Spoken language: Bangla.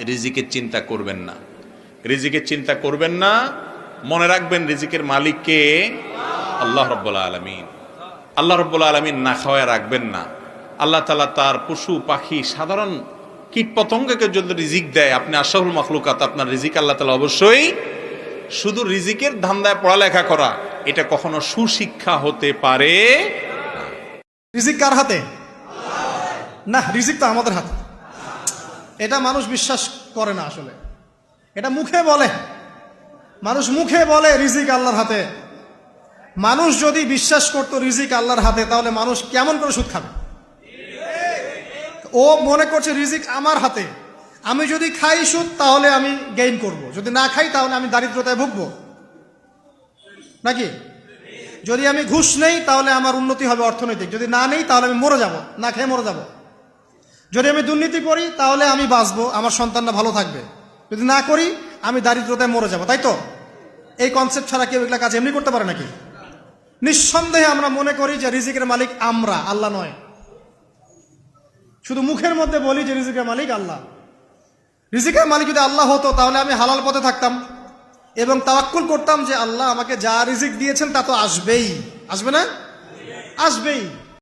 রিজিকের চিন্তা করবেন না, রিজিকের চিন্তা করবেন না। মনে রাখবেন রিজিকের মালিক কে? আল্লাহ রাব্বুল আলামিন। আল্লাহ রাব্বুল আলামিন না খাওয়ায় রাখবেন না। আল্লাহ তাআলা তার পশু পাখি সাধারণ কীট পতঙ্গকে যদি রিজিক দেয়, আপনি আশরাফুল মাখলুকাত, আপনার রিজিক আল্লাহ তাআলা অবশ্যই। শুধু রিজিকের ধান্দায় পড়ালেখা করা এটা কখনো সুশিক্ষা হতে পারে না। রিজিক কার হাতে? না, রিজিক তো আমাদের হাতে। এটা মানুষ বিশ্বাস করে না আসলে। এটা মুখে বলে, মানুষ মুখে বলে রিজিক আল্লাহর হাতে। মানুষ যদি বিশ্বাস করতো রিজিক আল্লাহর হাতে, তাহলে মানুষ কেমন করে সুদ খাবে? ও মনে করছে রিজিক আমার হাতে, আমি যদি খাই সুদ তাহলে আমি গেইন করব, যদি না খাই তাহলে আমি দারিদ্রতায় ভুগবো নাকি? যদি আমি ঘুষ নেই তাহলে আমার উন্নতি হবে অর্থনৈতিক, যদি না নেই তাহলে আমি মরে যাব, না খেয়ে মরে যাব। যদি আমি দুর্নীতি করি তাহলে আমি বাঁচবো, আমার সন্তানরা ভালো থাকবে, যদি না করি আমি দারিদ্রতায় মরে যাব। তাই তো? এই কনসেপ্ট ছাড়া কেউ এগুলা কাজ এমনি করতে পারে নাকি? নিঃসন্দেহে আমরা মনে করি যে রিজিকের মালিক আমরা, আল্লাহ নয়। শুধু মুখের মধ্যে বলি যে রিজিকের মালিক আল্লাহ। রিজিকের মালিক যদি আল্লাহ হতো তাহলে আমি হালাল পথে থাকতাম এবং তাওয়াক্কুল করতাম যে আল্লাহ আমাকে যা রিজিক দিয়েছেন তা তো আসবেই, আসবে না? আসবেই।